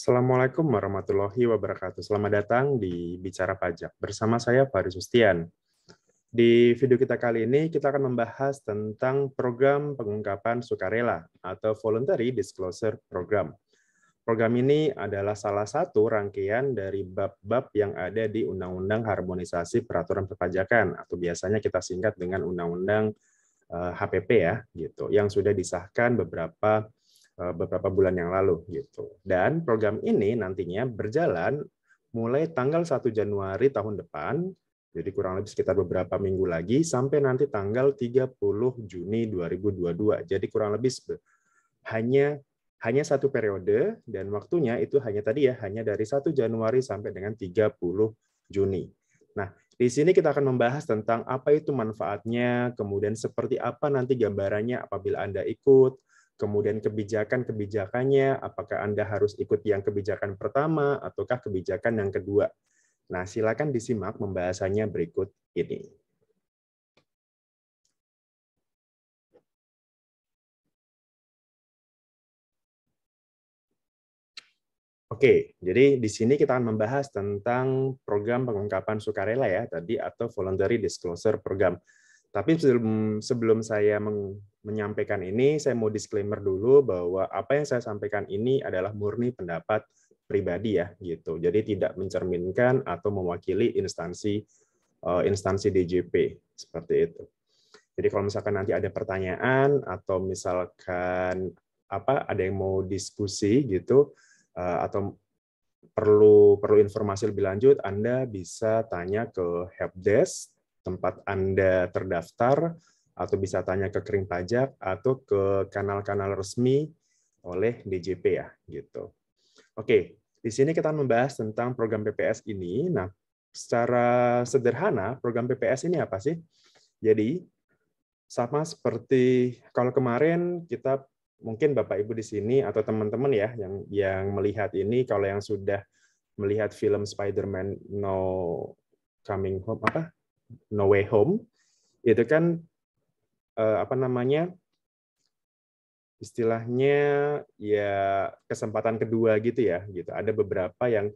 Assalamualaikum warahmatullahi wabarakatuh. Selamat datang di Bicara Pajak. Bersama saya, Faris Sustian. Di video kita kali ini, kita akan membahas tentang program pengungkapan sukarela atau Voluntary Disclosure Program. Program ini adalah salah satu rangkaian dari bab-bab yang ada di Undang-Undang Harmonisasi Peraturan Perpajakan, atau biasanya kita singkat dengan Undang-Undang HPP ya, gitu, yang sudah disahkan beberapa bulan yang lalu gitu. Dan program ini nantinya berjalan mulai tanggal 1 Januari tahun depan, jadi kurang lebih sekitar beberapa minggu lagi, sampai nanti tanggal 30 Juni 2022. Jadi kurang lebih hanya satu periode, dan waktunya itu hanya dari 1 Januari sampai dengan 30 Juni. Nah, di sini kita akan membahas tentang apa itu manfaatnya, kemudian seperti apa nanti gambarannya apabila Anda ikut, kemudian kebijakan-kebijakannya, apakah Anda harus ikut yang kebijakan pertama ataukah kebijakan yang kedua. Nah, silakan disimak pembahasannya berikut ini. Oke, jadi di sini kita akan membahas tentang program pengungkapan sukarela ya tadi atau Voluntary Disclosure Program. Tapi sebelum saya menyampaikan ini, saya mau disclaimer dulu bahwa apa yang saya sampaikan ini adalah murni pendapat pribadi ya gitu. Jadi tidak mencerminkan atau mewakili instansi DJP seperti itu. Jadi kalau misalkan nanti ada pertanyaan atau misalkan ada yang mau diskusi gitu atau perlu informasi lebih lanjut, Anda bisa tanya ke helpdesk tempat Anda terdaftar, atau bisa tanya ke Kering Pajak atau ke kanal-kanal resmi oleh DJP ya gitu. Oke, di sini kita membahas tentang program PPS ini. Nah, secara sederhana program PPS ini apa sih? Jadi sama seperti kalau kemarin kita mungkin Bapak Ibu di sini atau teman-teman ya yang melihat ini, kalau yang sudah melihat film Spider-Man No Way Home, itu kan istilahnya ya kesempatan kedua gitu ya gitu. Ada beberapa yang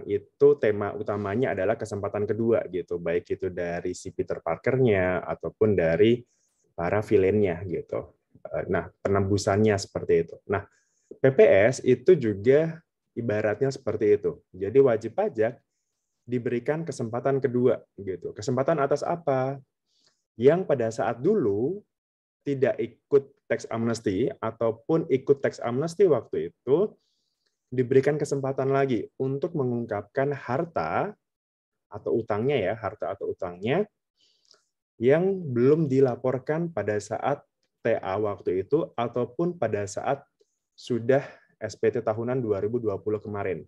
itu tema utamanya adalah kesempatan kedua gitu, baik itu dari si Peter Parker-nya ataupun dari para villain-nya gitu. Nah, penembusannya seperti itu. Nah, PPS itu juga ibaratnya seperti itu. Jadi wajib pajak diberikan kesempatan kedua gitu. Kesempatan atas apa? Yang pada saat dulu tidak ikut tax amnesty ataupun ikut tax amnesty waktu itu diberikan kesempatan lagi untuk mengungkapkan harta atau utangnya yang belum dilaporkan pada saat TA waktu itu ataupun pada saat sudah SPT tahunan 2020 kemarin.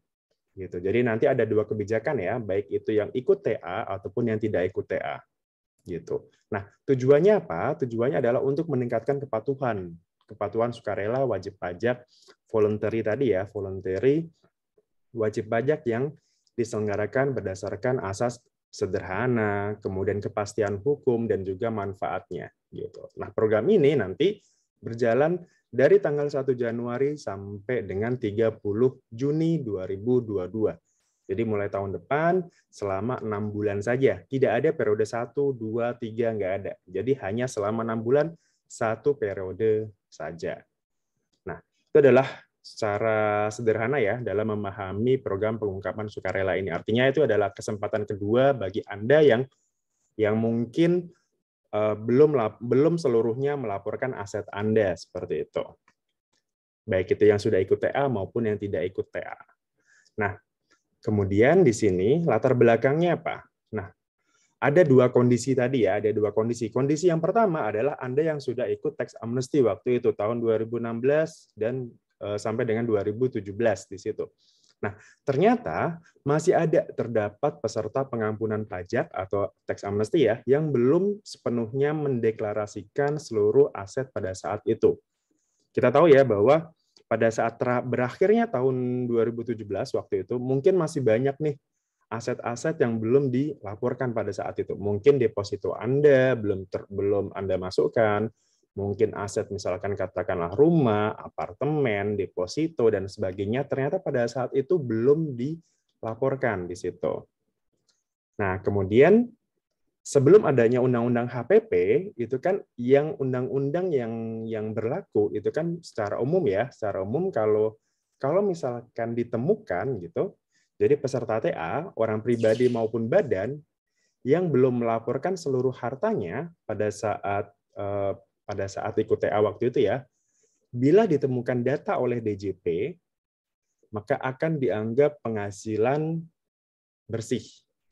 Gitu. Jadi nanti ada dua kebijakan ya, baik itu yang ikut TA ataupun yang tidak ikut TA. Gitu. Nah, tujuannya apa? Tujuannya adalah untuk meningkatkan kepatuhan sukarela wajib pajak voluntary tadi ya, voluntary wajib pajak yang diselenggarakan berdasarkan asas sederhana, kemudian kepastian hukum dan juga manfaatnya gitu. Nah, program ini nanti berjalan dari tanggal 1 Januari sampai dengan 30 Juni 2022. Jadi mulai tahun depan selama 6 bulan saja. Tidak ada periode 1, 2, 3, nggak ada. Jadi hanya selama 6 bulan, satu periode saja. Nah, itu adalah secara sederhana ya dalam memahami program pengungkapan sukarela ini. Artinya itu adalah kesempatan kedua bagi Anda yang mungkin belum seluruhnya melaporkan aset Anda seperti itu. Baik itu yang sudah ikut TA maupun yang tidak ikut TA. Nah, kemudian di sini latar belakangnya apa? Nah, ada dua kondisi tadi ya, ada dua kondisi. Kondisi yang pertama adalah Anda yang sudah ikut tax amnesty waktu itu tahun 2016 dan sampai dengan 2017 di situ. Nah, ternyata masih terdapat peserta pengampunan pajak atau tax amnesty ya yang belum sepenuhnya mendeklarasikan seluruh aset pada saat itu. Kita tahu ya bahwa pada saat berakhirnya tahun 2017 waktu itu mungkin masih banyak nih aset-aset yang belum dilaporkan pada saat itu. Mungkin deposito Anda belum Anda masukkan, mungkin aset misalkan katakanlah rumah, apartemen, deposito, dan sebagainya, ternyata pada saat itu belum dilaporkan di situ. Nah, kemudian sebelum adanya undang-undang HPP, itu kan yang undang-undang yang berlaku itu kan secara umum ya, secara umum kalau misalkan ditemukan gitu, jadi peserta TA, orang pribadi maupun badan yang belum melaporkan seluruh hartanya pada saat ikut TA waktu itu ya, bila ditemukan data oleh DJP, maka akan dianggap penghasilan bersih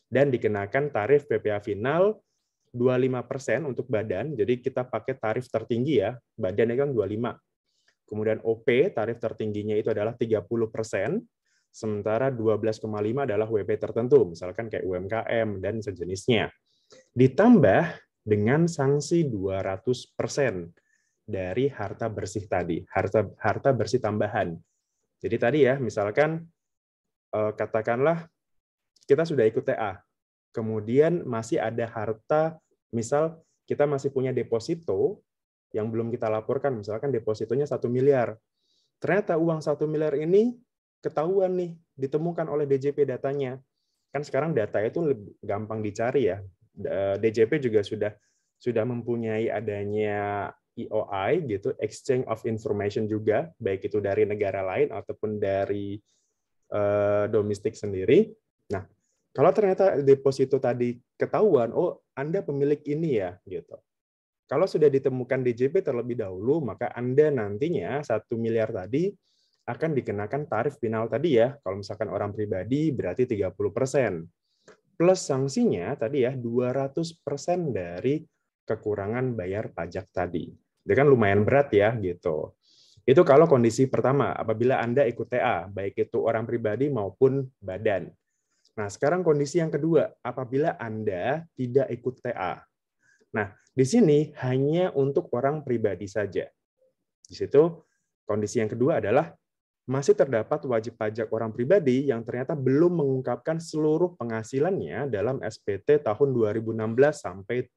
dan dikenakan tarif PPh final 25% untuk badan. Jadi kita pakai tarif tertinggi ya, badan itu kan 25. Kemudian OP, tarif tertingginya itu adalah 30%, sementara 12,5 adalah WP tertentu, misalkan kayak UMKM dan sejenisnya. Ditambah dengan sanksi 200% dari harta bersih tadi, harta bersih tambahan. Jadi tadi ya, misalkan katakanlah kita sudah ikut TA, kemudian masih ada harta, misal kita masih punya deposito yang belum kita laporkan, misalkan depositonya 1 miliar. Ternyata uang 1 miliar ini ketahuan nih, ditemukan oleh DJP datanya. Kan sekarang data itu lebih gampang dicari ya. DJP juga sudah mempunyai adanya EOI gitu, Exchange of Information juga, baik itu dari negara lain ataupun dari domestik sendiri. Nah, kalau ternyata deposito tadi ketahuan, oh Anda pemilik ini ya, gitu. Kalau sudah ditemukan DJP terlebih dahulu, maka Anda nantinya 1 miliar tadi akan dikenakan tarif final tadi ya. Kalau misalkan orang pribadi berarti 30%. Plus sanksinya tadi ya 200% dari kekurangan bayar pajak tadi. Itu kan lumayan berat ya gitu. Itu kalau kondisi pertama, apabila Anda ikut TA, baik itu orang pribadi maupun badan. Nah, sekarang kondisi yang kedua, apabila Anda tidak ikut TA. Nah, di sini hanya untuk orang pribadi saja. Di situ kondisi yang kedua adalah masih terdapat wajib pajak orang pribadi yang ternyata belum mengungkapkan seluruh penghasilannya dalam SPT tahun 2016 sampai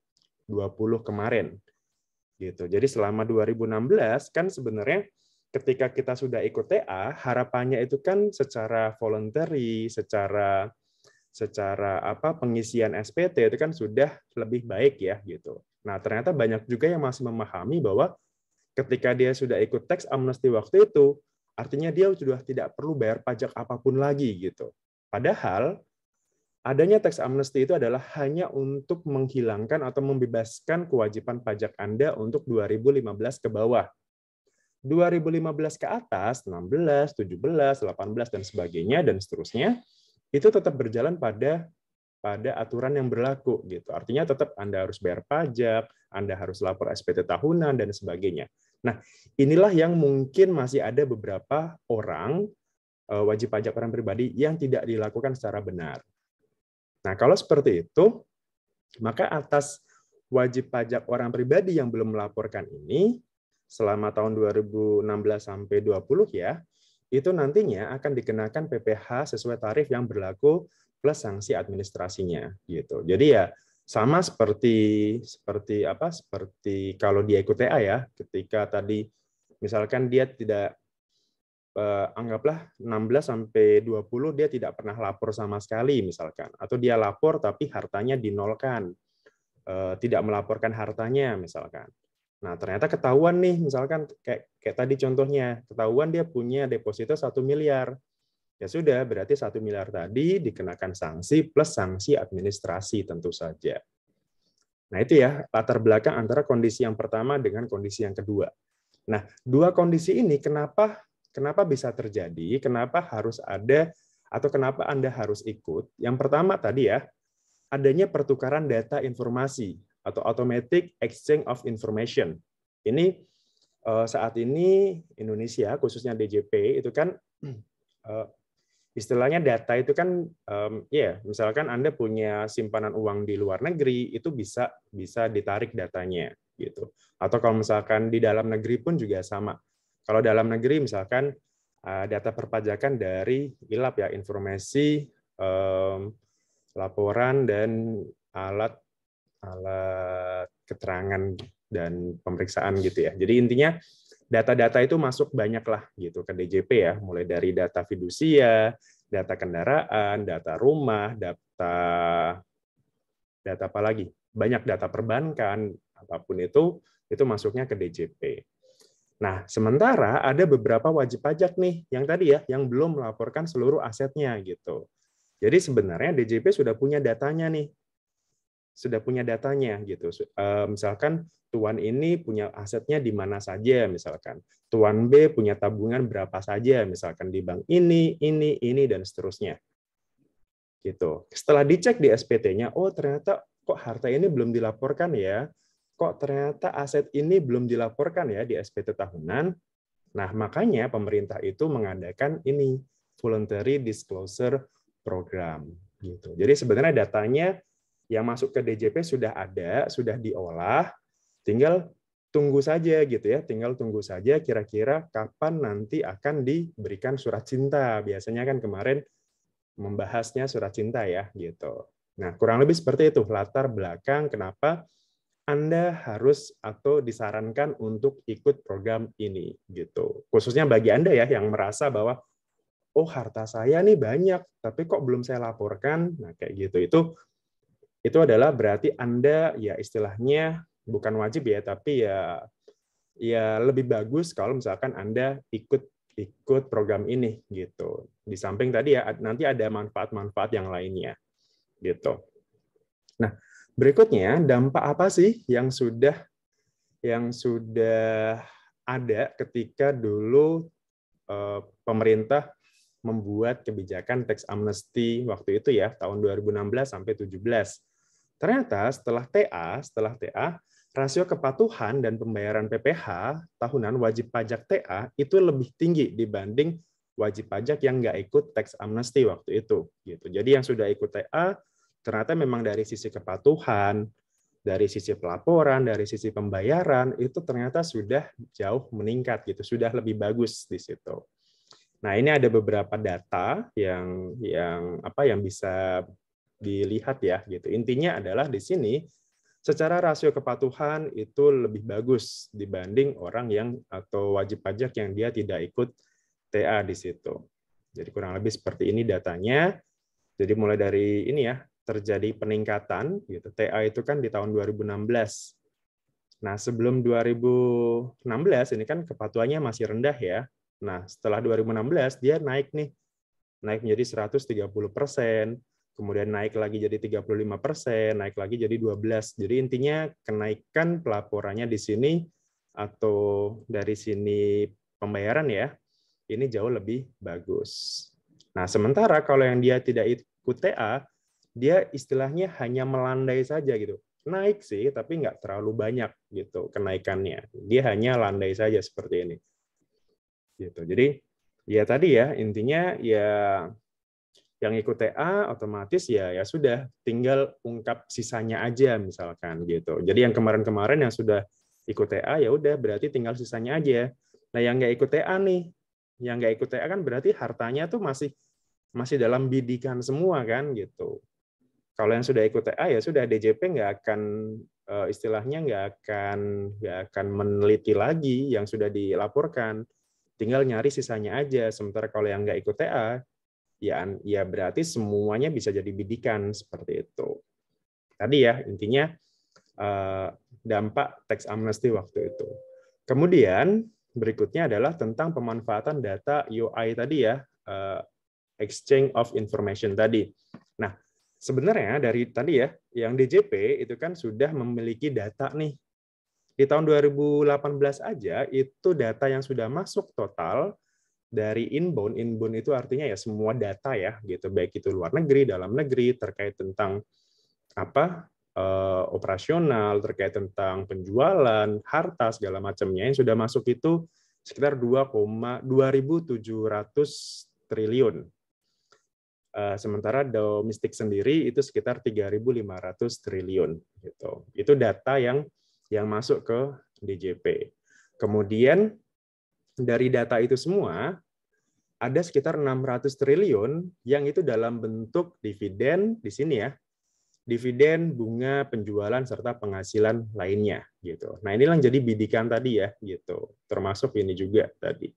20 kemarin. Gitu. Jadi selama 2016 kan sebenarnya ketika kita sudah ikut TA, harapannya itu kan secara voluntary, secara pengisian SPT itu kan sudah lebih baik ya gitu. Nah, ternyata banyak juga yang masih memahami bahwa ketika dia sudah ikut tax amnesty waktu itu, artinya dia sudah tidak perlu bayar pajak apapun lagi gitu. Padahal adanya tax amnesty itu adalah hanya untuk menghilangkan atau membebaskan kewajiban pajak Anda untuk 2015 ke bawah. 2015 ke atas, 16, 17, 18, dan sebagainya, dan seterusnya, itu tetap berjalan pada aturan yang berlaku gitu. Artinya tetap Anda harus bayar pajak, Anda harus lapor SPT tahunan dan sebagainya. Nah, inilah yang mungkin masih ada beberapa orang wajib pajak orang pribadi yang tidak dilakukan secara benar. Nah, kalau seperti itu, maka atas wajib pajak orang pribadi yang belum melaporkan ini selama tahun 2016 sampai 20 ya, itu nantinya akan dikenakan PPh sesuai tarif yang berlaku plus sanksi administrasinya gitu. Jadi ya sama seperti kalau dia ikut TA ya, ketika tadi misalkan dia tidak anggaplah 16 sampai 20 dia tidak pernah lapor sama sekali misalkan, atau dia lapor tapi hartanya dinolkan, tidak melaporkan hartanya misalkan. Nah, ternyata ketahuan nih, misalkan kayak tadi contohnya, ketahuan dia punya deposito 1 miliar. Ya sudah, berarti 1 miliar tadi dikenakan sanksi plus sanksi administrasi tentu saja. Nah, itu ya latar belakang antara kondisi yang pertama dengan kondisi yang kedua. Nah, dua kondisi ini kenapa bisa terjadi, kenapa harus ada, atau kenapa Anda harus ikut. Yang pertama tadi ya, adanya pertukaran data informasi atau automatic exchange of information. Ini saat ini Indonesia, khususnya DJP, itu kan istilahnya data itu kan, ya misalkan Anda punya simpanan uang di luar negeri, itu bisa ditarik datanya. Gitu. Atau kalau misalkan di dalam negeri pun juga sama. Kalau dalam negeri misalkan data perpajakan dari ILAP ya, informasi laporan dan alat keterangan dan pemeriksaan gitu ya. Jadi intinya data-data itu masuk banyak lah gitu ke DJP ya, mulai dari data fidusia, data kendaraan, data rumah, data apa lagi? Banyak data perbankan, apapun itu masuknya ke DJP. Nah, sementara ada beberapa wajib pajak nih yang tadi ya, yang belum melaporkan seluruh asetnya gitu. Jadi sebenarnya DJP sudah punya datanya nih, gitu. Misalkan Tuan ini punya asetnya di mana saja, misalkan. Tuan B punya tabungan berapa saja, misalkan di bank ini, dan seterusnya. Gitu. Setelah dicek di SPT-nya, oh ternyata kok harta ini belum dilaporkan ya, kok ternyata aset ini belum dilaporkan ya di SPT tahunan. Nah, makanya pemerintah itu mengadakan ini, Voluntary Disclosure Program. Gitu. Jadi sebenarnya datanya yang masuk ke DJP sudah ada, sudah diolah, tinggal tunggu saja gitu ya, tinggal tunggu saja kira-kira kapan nanti akan diberikan surat cinta. Biasanya kan kemarin membahasnya surat cinta ya gitu. Nah, kurang lebih seperti itu latar belakang kenapa Anda harus atau disarankan untuk ikut program ini gitu. Khususnya bagi Anda ya yang merasa bahwa oh harta saya nih banyak tapi kok belum saya laporkan. Nah, kayak gitu. Itu adalah berarti Anda ya istilahnya bukan wajib ya, tapi ya lebih bagus kalau misalkan Anda ikut program ini gitu. Di samping tadi ya nanti ada manfaat-manfaat yang lainnya gitu. Nah, berikutnya dampak apa sih yang sudah ada ketika dulu pemerintah membuat kebijakan tax amnesty waktu itu ya tahun 2016 sampai 17. Ternyata setelah TA, rasio kepatuhan dan pembayaran PPh tahunan wajib pajak TA itu lebih tinggi dibanding wajib pajak yang nggak ikut tax amnesty waktu itu. Gitu. Jadi yang sudah ikut TA ternyata memang dari sisi kepatuhan, dari sisi pelaporan, dari sisi pembayaran itu ternyata sudah jauh meningkat gitu, sudah lebih bagus di situ. Nah, ini ada beberapa data yang bisa dilihat ya gitu. Intinya adalah di sini secara rasio kepatuhan itu lebih bagus dibanding orang yang atau wajib pajak yang dia tidak ikut TA di situ. Jadi kurang lebih seperti ini datanya. Jadi mulai dari ini ya, terjadi peningkatan gitu. TA itu kan di tahun 2016. Nah, sebelum 2016 ini kan kepatuhannya masih rendah ya. Nah, setelah 2016 dia naik menjadi 130%, kemudian naik lagi jadi 35%, naik lagi jadi 12%. Jadi intinya kenaikan pelaporannya di sini atau dari sini pembayaran ya, ini jauh lebih bagus. Nah, sementara kalau yang dia tidak ikut TA, dia istilahnya hanya melandai saja gitu. Naik sih, tapi nggak terlalu banyak gitu kenaikannya. Dia hanya landai saja seperti ini. Gitu. Jadi ya tadi ya intinya ya yang ikut TA otomatis ya sudah tinggal ungkap sisanya aja misalkan gitu. Jadi yang kemarin-kemarin yang sudah ikut TA ya udah berarti tinggal sisanya aja. Nah yang nggak ikut TA nih, yang nggak ikut TA kan berarti hartanya tuh masih dalam bidikan semua kan gitu. Kalau yang sudah ikut TA ya sudah DJP nggak akan istilahnya nggak akan meneliti lagi yang sudah dilaporkan, tinggal nyari sisanya aja. Sementara kalau yang nggak ikut TA ya berarti semuanya bisa jadi bidikan seperti itu. Tadi ya intinya dampak tax amnesty waktu itu. Kemudian berikutnya adalah tentang pemanfaatan data UI tadi ya, exchange of information tadi. Nah, sebenarnya dari tadi ya, yang DJP itu kan sudah memiliki data nih. Di tahun 2018 aja, itu data yang sudah masuk total dari inbound itu artinya ya semua data ya, gitu, baik itu luar negeri, dalam negeri, terkait tentang operasional, terkait tentang penjualan, harta, segala macamnya, yang sudah masuk itu sekitar 2.700 triliun. Sementara domestik sendiri itu sekitar 3.500 triliun gitu. Itu data yang masuk ke DJP. Kemudian dari data itu semua ada sekitar 600 triliun yang itu dalam bentuk dividen di sini ya. dividen, bunga, penjualan, serta penghasilan lainnya gitu. Nah, inilah yang jadi bidikan tadi ya gitu. Termasuk ini juga tadi.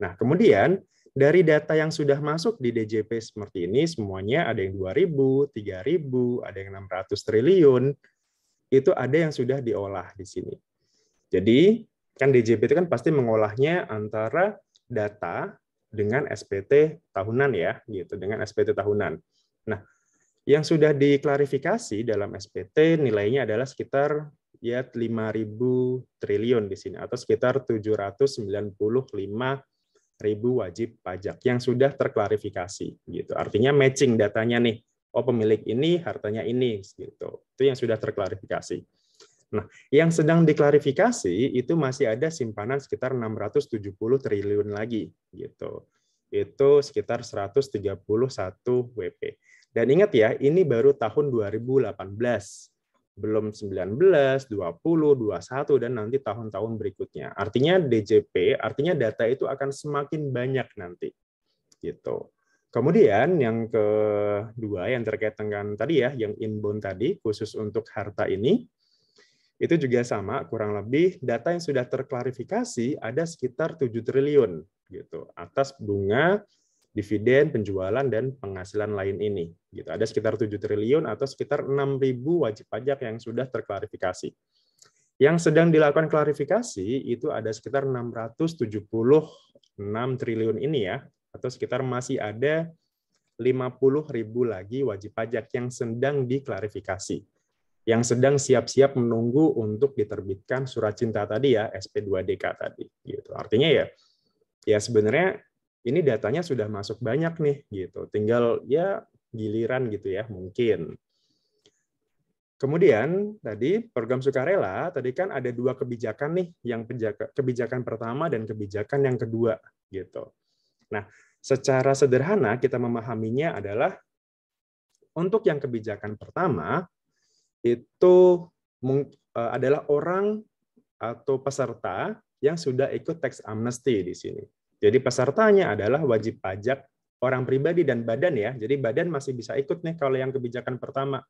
Nah, kemudian dari data yang sudah masuk di DJP seperti ini semuanya ada yang 2.000, 3.000, ada yang 600 triliun. Itu ada yang sudah diolah di sini. Jadi, kan DJP itu kan pasti mengolahnya antara data dengan SPT tahunan ya, gitu, dengan SPT tahunan. Nah, yang sudah diklarifikasi dalam SPT nilainya adalah sekitar ya 5.000 triliun di sini atau sekitar 795.000 wajib pajak yang sudah terklarifikasi gitu. Artinya matching datanya nih. Oh, pemilik ini hartanya ini gitu. Itu yang sudah terklarifikasi. Nah, yang sedang diklarifikasi itu masih ada simpanan sekitar 670 triliun lagi gitu. Itu sekitar 131 WP. Dan ingat ya, ini baru tahun 2018. Belum 19, 20, 21, dan nanti tahun-tahun berikutnya. Artinya DJP, artinya data itu akan semakin banyak nanti. Gitu. Kemudian yang kedua yang terkait dengan tadi ya, yang inbound tadi, khusus untuk harta ini, itu juga sama, kurang lebih data yang sudah terklarifikasi ada sekitar 7 triliun gitu atas bunga, dividen, penjualan, dan penghasilan lain ini. Gitu. Ada sekitar 7 triliun atau sekitar 6.000 wajib pajak yang sudah terklarifikasi. Yang sedang dilakukan klarifikasi itu ada sekitar 676 triliun ini ya, atau sekitar masih ada 50.000 lagi wajib pajak yang sedang diklarifikasi. Yang sedang siap-siap menunggu untuk diterbitkan surat cinta tadi ya, SP2DK tadi. Gitu. Artinya ya sebenarnya ini datanya sudah masuk banyak nih gitu. Tinggal ya giliran gitu ya mungkin. Kemudian tadi program sukarela tadi kan ada 2 kebijakan nih, yang kebijakan pertama dan kebijakan yang kedua gitu. Nah, secara sederhana kita memahaminya adalah untuk yang kebijakan pertama itu adalah orang atau peserta yang sudah ikut tax amnesty di sini. Jadi pesertanya adalah wajib pajak orang pribadi dan badan ya. Jadi badan masih bisa ikut nih kalau yang kebijakan pertama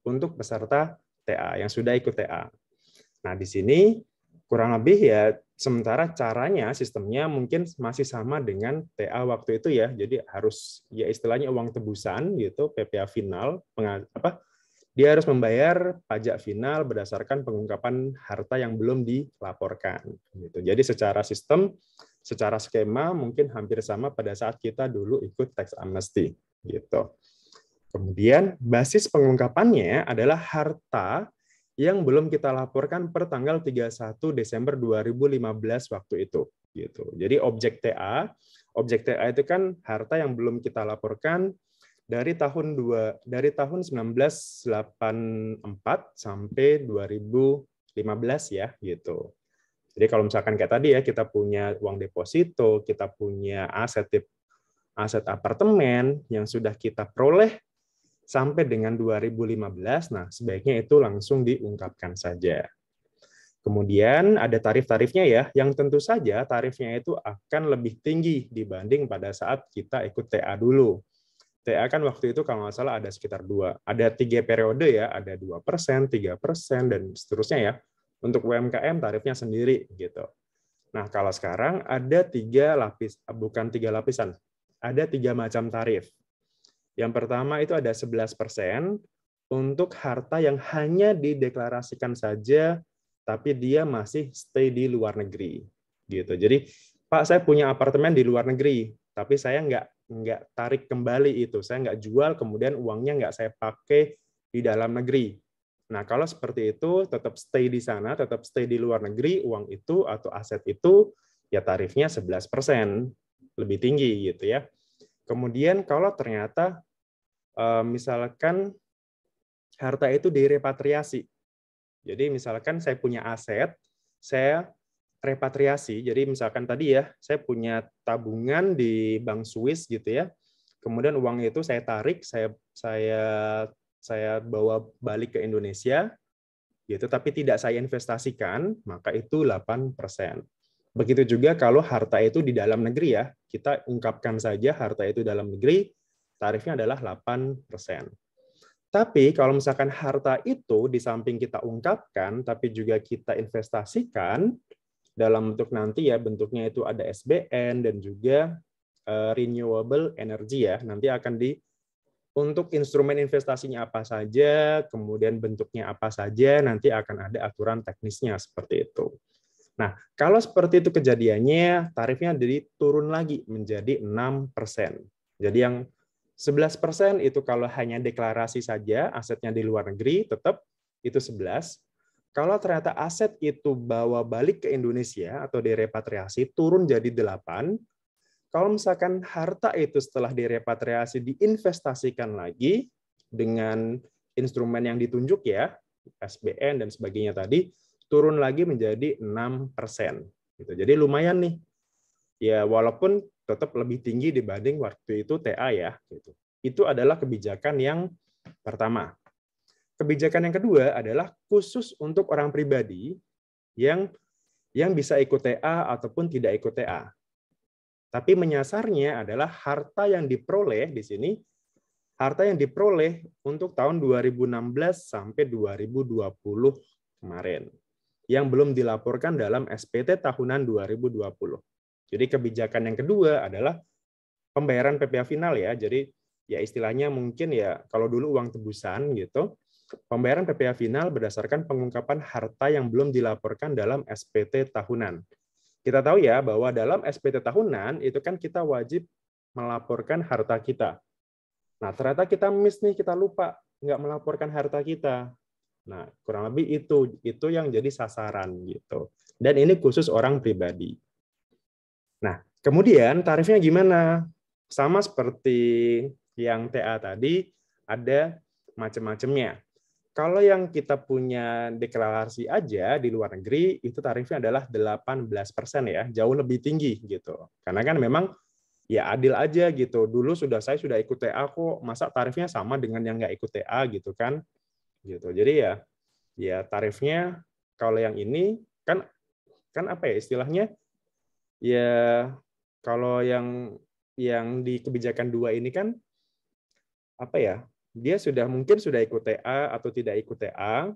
untuk peserta TA yang sudah ikut TA. Nah, di sini kurang lebih ya sementara caranya sistemnya mungkin masih sama dengan TA waktu itu ya. Jadi harus ya istilahnya uang tebusan gitu, PPA final, dia harus membayar pajak final berdasarkan pengungkapan harta yang belum dilaporkan. Gitu. Jadi secara sistem, secara skema mungkin hampir sama pada saat kita dulu ikut tax amnesty. Gitu. Kemudian basis pengungkapannya adalah harta yang belum kita laporkan per tanggal 31 Desember 2015 waktu itu. Gitu. Jadi objek TA itu kan harta yang belum kita laporkan dari tahun 1984 sampai 2015 ya gitu. Jadi kalau misalkan kayak tadi ya kita punya uang deposito, kita punya aset apartemen yang sudah kita peroleh sampai dengan 2015, nah sebaiknya itu langsung diungkapkan saja. Kemudian ada tarif-tarifnya ya, yang tentu saja tarifnya itu akan lebih tinggi dibanding pada saat kita ikut TA dulu. TA kan waktu itu kalau nggak salah ada sekitar 3 periode ya, ada 2%, 3%, dan seterusnya ya. Untuk UMKM tarifnya sendiri gitu. Nah, kalau sekarang ada 3 lapis, bukan 3 lapisan, ada 3 macam tarif. Yang pertama itu ada 11% untuk harta yang hanya dideklarasikan saja, tapi dia masih stay di luar negeri. Gitu. Jadi, Pak, saya punya apartemen di luar negeri, tapi saya nggak tarik kembali itu, saya nggak jual, kemudian uangnya nggak saya pakai di dalam negeri. Nah, kalau seperti itu, tetap stay di sana, tetap stay di luar negeri, uang itu atau aset itu, ya tarifnya 11%, lebih tinggi gitu ya. Kemudian kalau ternyata misalkan harta itu direpatriasi, jadi misalkan saya punya aset, saya repatriasi. Jadi misalkan tadi ya, saya punya tabungan di bank Swiss gitu ya. Kemudian uang itu saya tarik, saya bawa balik ke Indonesia gitu, tapi tidak saya investasikan, maka itu 8%. Begitu juga kalau harta itu di dalam negeri ya, kita ungkapkan saja harta itu dalam negeri, tarifnya adalah 8%. Tapi kalau misalkan harta itu di samping kita ungkapkan, tapi juga kita investasikan dalam bentuk nanti ya, bentuknya itu ada SBN dan juga renewable energy ya. Nanti akan untuk instrumen investasinya apa saja, kemudian bentuknya apa saja, nanti akan ada aturan teknisnya seperti itu. Nah, kalau seperti itu kejadiannya, tarifnya jadi turun lagi menjadi 6%. Jadi yang 11% itu kalau hanya deklarasi saja, asetnya di luar negeri, tetap itu 11. Kalau ternyata aset itu bawa balik ke Indonesia atau direpatriasi, turun jadi 8. Kalau misalkan harta itu setelah direpatriasi diinvestasikan lagi dengan instrumen yang ditunjuk ya, SBN dan sebagainya tadi, turun lagi menjadi 6%. Gitu. Jadi lumayan nih. Ya walaupun tetap lebih tinggi dibanding waktu itu TA ya. Gitu. Itu adalah kebijakan yang pertama. Kebijakan yang kedua adalah khusus untuk orang pribadi yang bisa ikut TA ataupun tidak ikut TA. Tapi menyasarnya adalah harta yang diperoleh di sini, harta yang diperoleh untuk tahun 2016 sampai 2020 kemarin, yang belum dilaporkan dalam SPT tahunan 2020. Jadi kebijakan yang kedua adalah pembayaran PPh final ya. Jadi ya istilahnya mungkin ya kalau dulu uang tebusan gitu, pembayaran PPh final berdasarkan pengungkapan harta yang belum dilaporkan dalam SPT tahunan. Kita tahu ya bahwa dalam SPT tahunan itu kan kita wajib melaporkan harta kita. Nah, ternyata kita miss nih, kita lupa nggak melaporkan harta kita. Nah, kurang lebih itu yang jadi sasaran gitu. Dan ini khusus orang pribadi. Nah, kemudian tarifnya gimana? Sama seperti yang TA tadi, ada macam-macamnya. Kalau yang kita punya deklarasi aja di luar negeri, itu tarifnya adalah 18% ya, jauh lebih tinggi gitu. Karena kan memang ya adil aja gitu. Dulu saya sudah ikut TA kok, masa tarifnya sama dengan yang nggak ikut TA gitu kan? Gitu. Jadi ya tarifnya kalau yang ini kan apa ya istilahnya? Ya kalau yang di kebijakan 2 ini kan apa ya? Dia mungkin sudah ikut TA atau tidak ikut TA,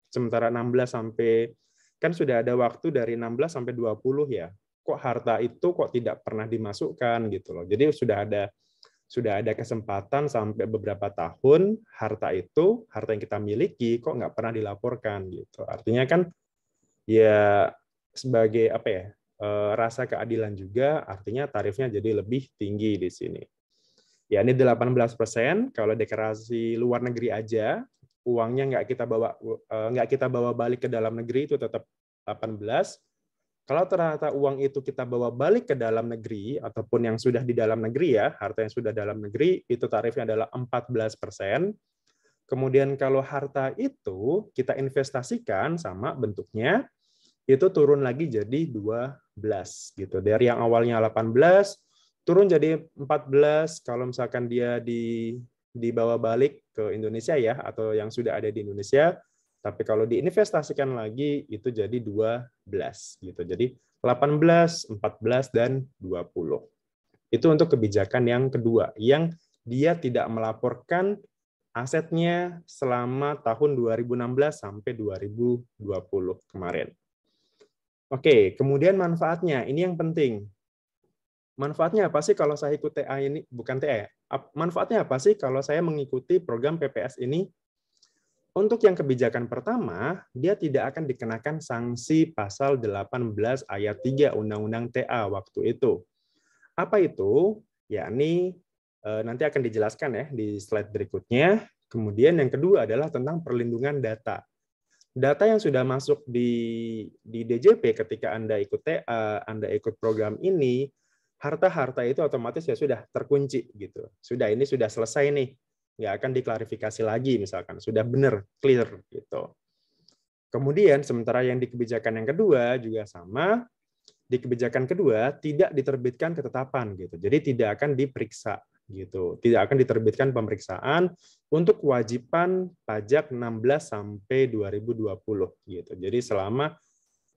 sementara 16 sampai kan sudah ada waktu dari 16 sampai 20 ya. Kok harta itu kok tidak pernah dimasukkan gitu loh. Jadi sudah ada kesempatan sampai beberapa tahun harta yang kita miliki kok nggak pernah dilaporkan gitu. Artinya kan ya sebagai apa ya? Rasa keadilan juga, artinya tarifnya jadi lebih tinggi di sini. Ya ini 18%, kalau deklarasi luar negeri aja, uangnya nggak kita bawa balik ke dalam negeri itu tetap 18. Kalau ternyata uang itu kita bawa balik ke dalam negeri ataupun yang sudah di dalam negeri ya, harta yang sudah dalam negeri itu tarifnya adalah 14%. Kemudian kalau harta itu kita investasikan sama bentuknya itu turun lagi jadi 12 gitu. Dari yang awalnya 18 turun jadi 14 kalau misalkan dia dibawa balik ke Indonesia ya atau yang sudah ada di Indonesia. Tapi kalau diinvestasikan lagi itu jadi 12 gitu. Jadi 18, 14 dan 20. Itu untuk kebijakan yang kedua yang dia tidak melaporkan asetnya selama tahun 2016 sampai 2020 kemarin. Oke, kemudian manfaatnya. Ini yang penting. Manfaatnya apa sih kalau saya ikut TA ini? Bukan TA ya. Manfaatnya apa sih kalau saya mengikuti program PPS ini? Untuk yang kebijakan pertama, dia tidak akan dikenakan sanksi pasal 18 ayat 3 Undang-Undang TA waktu itu. Apa itu? Yakni nanti akan dijelaskan ya di slide berikutnya. Kemudian yang kedua adalah tentang perlindungan data. Data yang sudah masuk di DJP ketika Anda ikut TA, Anda ikut program ini, harta-harta itu otomatis ya sudah terkunci gitu. Ini sudah selesai nih, nggak akan diklarifikasi lagi misalkan, sudah benar, clear gitu. Kemudian sementara yang di kebijakan yang kedua juga sama, di kebijakan kedua tidak diterbitkan ketetapan gitu. Jadi tidak akan diperiksa gitu. Tidak akan diterbitkan pemeriksaan untuk kewajiban pajak 16 sampai 2020 gitu. Jadi selama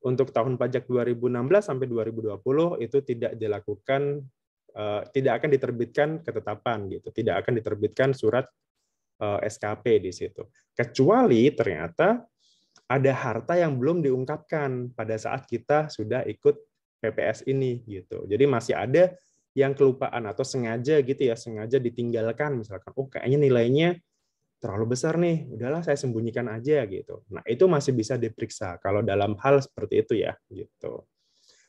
untuk tahun pajak 2016 sampai 2020 itu tidak dilakukan tidak akan diterbitkan ketetapan gitu. Tidak akan diterbitkan surat SKP di situ. Kecuali ternyata ada harta yang belum diungkapkan pada saat kita sudah ikut PPS ini gitu. Jadi masih ada yang kelupaan atau sengaja gitu ya, sengaja ditinggalkan misalkan, oh kayaknya nilainya terlalu besar nih, udahlah saya sembunyikan aja gitu. Nah, itu masih bisa diperiksa kalau dalam hal seperti itu ya gitu.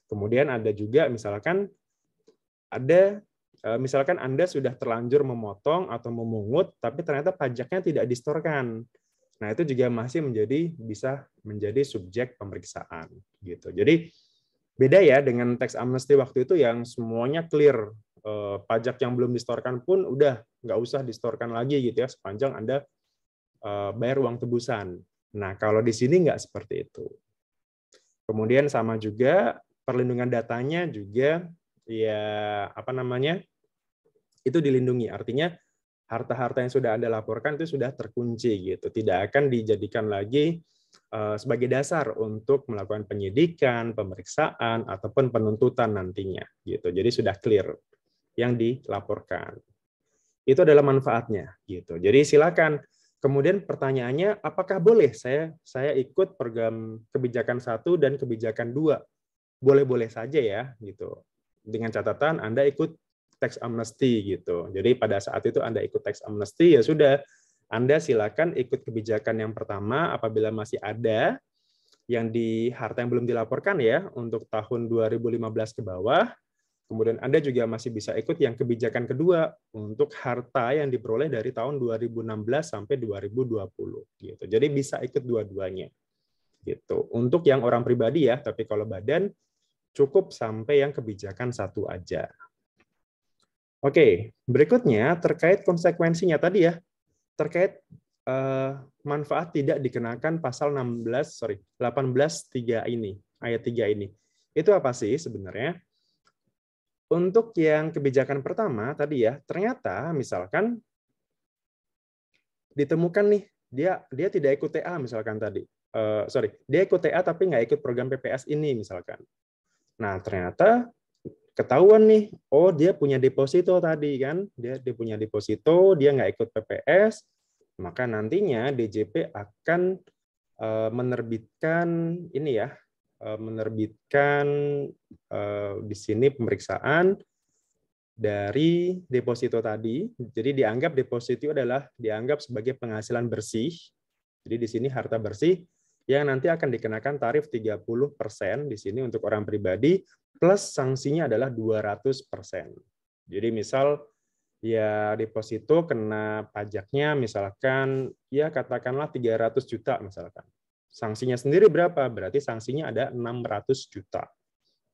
Kemudian ada juga misalkan Anda sudah terlanjur memotong atau memungut tapi ternyata pajaknya tidak distorkan. Nah, itu juga masih bisa menjadi subjek pemeriksaan gitu. Jadi beda ya dengan tax amnesty waktu itu yang semuanya clear. Pajak yang belum distorkan pun udah nggak usah distorkan lagi gitu ya sepanjang Anda bayar uang tebusan. Nah, kalau di sini nggak seperti itu. Kemudian sama juga perlindungan datanya juga ya itu dilindungi. Artinya harta-harta yang sudah Anda laporkan itu sudah terkunci gitu, tidak akan dijadikan lagi sebagai dasar untuk melakukan penyidikan, pemeriksaan ataupun penuntutan nantinya gitu. Jadi sudah clear yang dilaporkan. Itu adalah manfaatnya gitu. Jadi silakan. Kemudian pertanyaannya, apakah boleh saya ikut program kebijakan 1 dan kebijakan 2? Boleh-boleh saja ya gitu. Dengan catatan Anda ikut tax amnesty gitu. Jadi pada saat itu Anda ikut tax amnesty ya sudah, Anda silakan ikut kebijakan yang pertama apabila masih ada yang di harta yang belum dilaporkan ya untuk tahun 2015 ke bawah. Kemudian Anda juga masih bisa ikut yang kebijakan kedua untuk harta yang diperoleh dari tahun 2016 sampai 2020 gitu. Jadi bisa ikut dua-duanya. Gitu. Untuk yang orang pribadi ya, tapi kalau badan cukup sampai yang kebijakan 1 aja. Oke, berikutnya terkait konsekuensinya tadi ya. Terkait manfaat tidak dikenakan pasal 18 ini, ayat 3 ini. Itu apa sih sebenarnya? Untuk yang kebijakan pertama tadi ya, ternyata misalkan ditemukan nih dia tidak ikut TA misalkan tadi. Dia ikut TA tapi nggak ikut program PPS ini misalkan. Nah, ternyata ketahuan nih, oh dia punya deposito tadi kan, dia punya deposito, dia nggak ikut PPS, maka nantinya DJP akan menerbitkan di sini pemeriksaan dari deposito tadi. Jadi dianggap sebagai penghasilan bersih. Jadi di sini harta bersih yang nanti akan dikenakan tarif 30% di sini untuk orang pribadi plus sanksinya adalah 200%. Jadi misal ya deposito kena pajaknya misalkan ya katakanlah 300 juta misalkan. Sanksinya sendiri berapa? Berarti sanksinya ada 600 juta.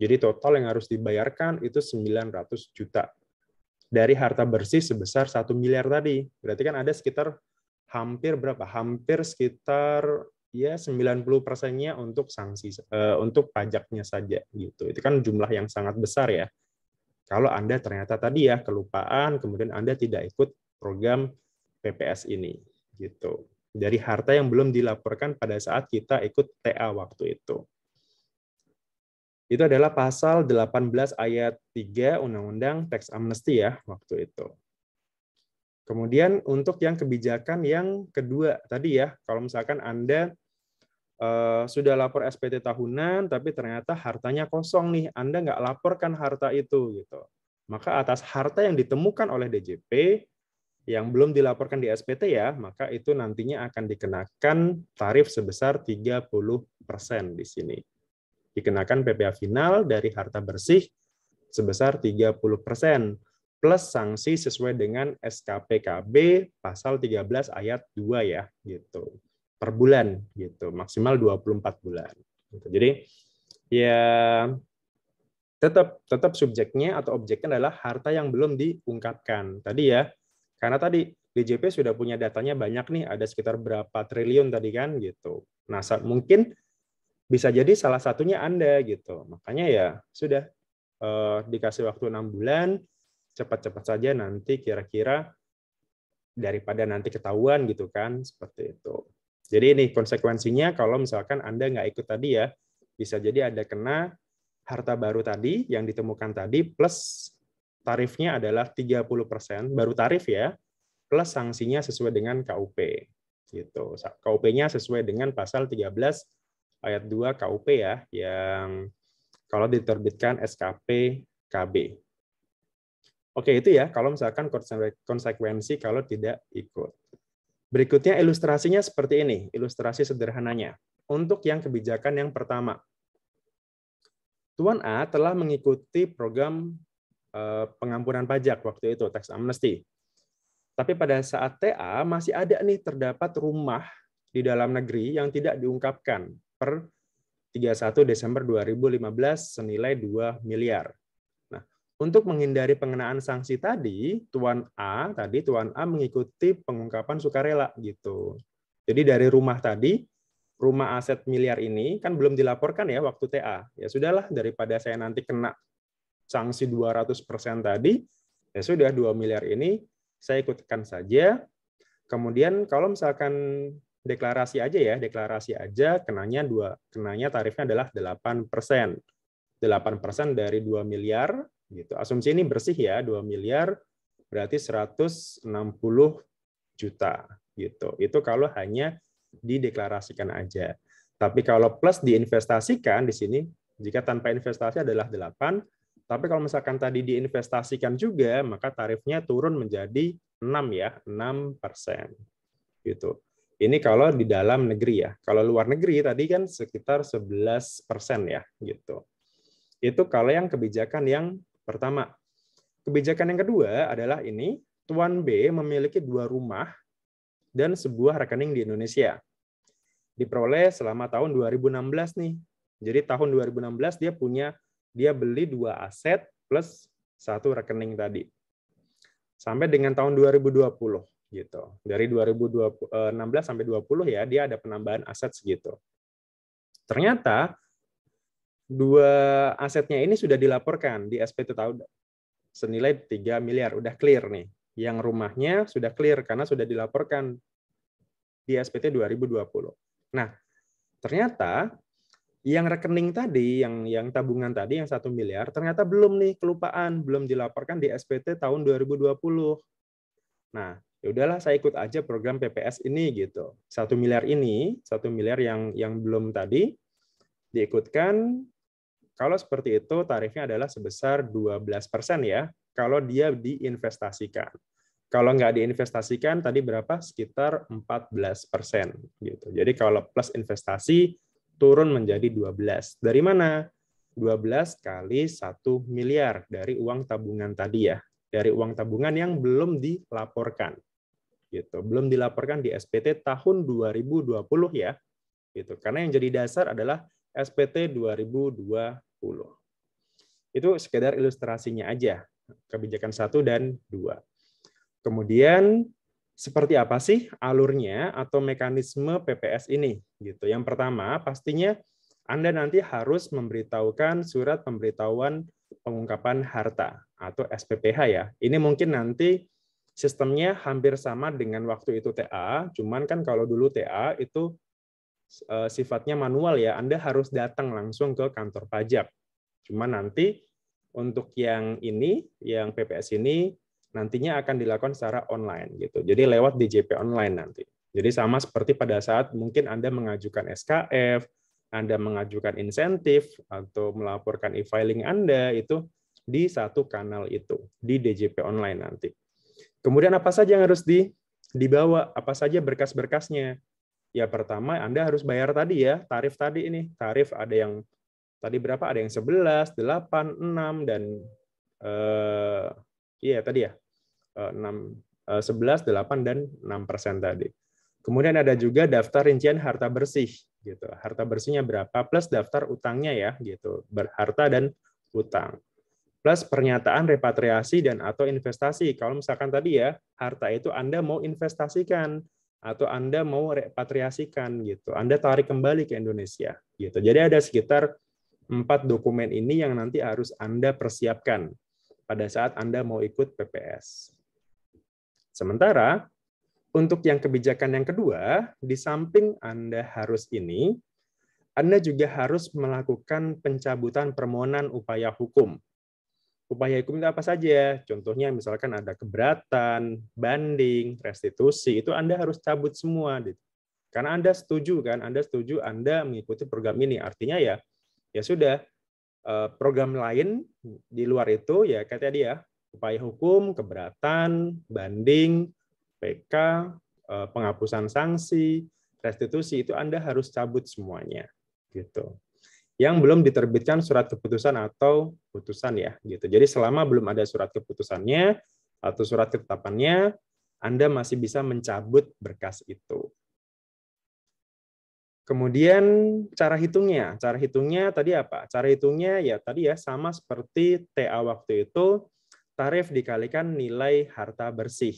Jadi total yang harus dibayarkan itu 900 juta. Dari harta bersih sebesar 1 miliar tadi. Berarti kan ada sekitar hampir berapa? Hampir sekitar ya 90%-nya untuk sanksi untuk pajaknya saja gitu. Itu kan jumlah yang sangat besar ya. Kalau Anda ternyata tadi ya kelupaan kemudian Anda tidak ikut program PPS ini gitu. Dari harta yang belum dilaporkan pada saat kita ikut TA waktu itu. Itu adalah pasal 18 ayat 3 Undang-Undang Tax Amnesty ya waktu itu. Kemudian untuk yang kebijakan yang kedua tadi ya, kalau misalkan Anda sudah lapor SPT tahunan tapi ternyata hartanya kosong nih, Anda nggak laporkan harta itu gitu. Maka atas harta yang ditemukan oleh DJP yang belum dilaporkan di SPT ya, maka itu nantinya akan dikenakan tarif sebesar 30% di sini. Dikenakan PPh final dari harta bersih sebesar 30% plus sanksi sesuai dengan SKPKB pasal 13 ayat 2 ya gitu. Per bulan gitu, maksimal 24 bulan. Gitu. Jadi ya tetap subjeknya atau objeknya adalah harta yang belum diungkapkan. Tadi ya, karena tadi DJP sudah punya datanya banyak nih, ada sekitar berapa triliun tadi kan gitu. Nah, mungkin bisa jadi salah satunya Anda gitu. Makanya ya sudah dikasih waktu 6 bulan, cepat-cepat saja nanti kira-kira daripada nanti ketahuan gitu kan, seperti itu. Jadi ini konsekuensinya kalau misalkan Anda nggak ikut tadi ya, bisa jadi ada kena harta baru tadi yang ditemukan tadi plus tarifnya adalah 30%, baru tarif ya, plus sanksinya sesuai dengan KUP. Gitu. KUP-nya sesuai dengan pasal 13 ayat 2 KUP ya, yang kalau diterbitkan SKP KB. Oke, itu ya kalau misalkan konsekuensi kalau tidak ikut. Berikutnya ilustrasinya seperti ini, ilustrasi sederhananya. Untuk yang kebijakan yang pertama, Tuan A telah mengikuti program pengampunan pajak waktu itu, tax amnesty. Tapi pada saat TA masih ada nih terdapat rumah di dalam negeri yang tidak diungkapkan per 31 Desember 2015 senilai 2 miliar. Nah, untuk menghindari pengenaan sanksi tadi, Tuan A mengikuti pengungkapan sukarela gitu. Jadi dari rumah tadi, rumah aset miliar ini kan belum dilaporkan ya waktu TA. Ya sudahlah, daripada saya nanti kena sanksi 200% tadi, ya sudah 2 miliar ini saya ikutkan saja. Kemudian kalau misalkan deklarasi aja kenanya tarifnya adalah 8%. 8% dari 2 miliar gitu. Asumsi ini bersih ya, 2 miliar berarti 160 juta gitu. Itu kalau hanya dideklarasikan aja. Tapi kalau plus diinvestasikan di sini, jika tanpa investasi adalah 8, tapi kalau misalkan tadi diinvestasikan juga, maka tarifnya turun menjadi 6 ya, 6%. Gitu. Ini kalau di dalam negeri ya. Kalau luar negeri tadi kan sekitar 11% ya, gitu. Itu kalau yang kebijakan yang pertama. Kebijakan yang kedua adalah ini, Tuan B memiliki 2 rumah dan sebuah rekening di Indonesia. Diperoleh selama tahun 2016 nih. Jadi tahun 2016 dia beli 2 aset plus 1 rekening tadi. Sampai dengan tahun 2020 gitu. Dari 2016 sampai 20 ya, dia ada penambahan aset segitu. Ternyata 2 asetnya ini sudah dilaporkan di SPT tahun senilai 3 miliar, udah clear nih. Yang rumahnya sudah clear karena sudah dilaporkan di SPT 2020. Nah, ternyata yang rekening tadi, yang tabungan tadi, yang 1 miliar, ternyata belum nih, kelupaan, belum dilaporkan di SPT tahun 2020. Nah, ya udahlah saya ikut aja program PPS ini gitu. 1 miliar ini, 1 miliar yang belum tadi, diikutkan. Kalau seperti itu, tarifnya adalah sebesar 12% ya, kalau dia diinvestasikan. Kalau nggak diinvestasikan, tadi berapa? Sekitar 14%. Gitu. Jadi kalau plus investasi, turun menjadi 12. Dari mana? 12 kali 1 miliar dari uang tabungan tadi ya. Dari uang tabungan yang belum dilaporkan. Gitu. Belum dilaporkan di SPT tahun 2020 ya. Gitu. Karena yang jadi dasar adalah SPT 2020. Itu sekedar ilustrasinya aja. Kebijakan 1 dan 2. Kemudian seperti apa sih alurnya atau mekanisme PPS ini? Gitu. Yang pertama, pastinya Anda nanti harus memberitahukan surat pemberitahuan pengungkapan harta atau SPPH ya. Ini mungkin nanti sistemnya hampir sama dengan waktu itu TA, cuman kan kalau dulu TA itu sifatnya manual ya, Anda harus datang langsung ke kantor pajak. Cuman nanti untuk yang ini, yang PPS ini, nantinya akan dilakukan secara online gitu. Jadi lewat DJP online nanti. Jadi sama seperti pada saat mungkin Anda mengajukan SKF, Anda mengajukan insentif atau melaporkan e-filing Anda itu di satu kanal itu, di DJP online nanti. Kemudian apa saja yang harus dibawa? Apa saja berkas-berkasnya? Ya pertama Anda harus bayar tadi ya, tarif tadi ini. Tarif ada yang tadi berapa? Ada yang 11, 8, 6 dan iya tadi ya. 11, 8 dan 6% tadi. Kemudian ada juga daftar rincian harta bersih gitu. Harta bersihnya berapa plus daftar utangnya ya gitu. Harta dan utang. Plus pernyataan repatriasi dan atau investasi. Kalau misalkan tadi ya, harta itu Anda mau investasikan atau Anda mau repatriasikan gitu. Anda tarik kembali ke Indonesia gitu. Jadi ada sekitar 4 dokumen ini yang nanti harus Anda persiapkan pada saat Anda mau ikut PPS. Sementara untuk yang kebijakan yang kedua, di samping Anda harus ini, Anda juga harus melakukan pencabutan permohonan upaya hukum. upaya hukum itu apa saja. Contohnya misalkan ada keberatan, banding, restitusi, itu Anda harus cabut semua. Karena Anda setuju kan, Anda setuju Anda mengikuti program ini. Artinya ya sudah, program lain di luar itu ya kayak tadi ya, upaya hukum, keberatan, banding, PK, penghapusan sanksi, restitusi, itu Anda harus cabut semuanya gitu. Yang belum diterbitkan surat keputusan atau putusan ya gitu. Jadi selama belum ada surat keputusannya atau surat ketetapannya, Anda masih bisa mencabut berkas itu. Kemudian cara hitungnya tadi apa? Cara hitungnya ya tadi ya sama seperti TA waktu itu, tarif dikalikan nilai harta bersih.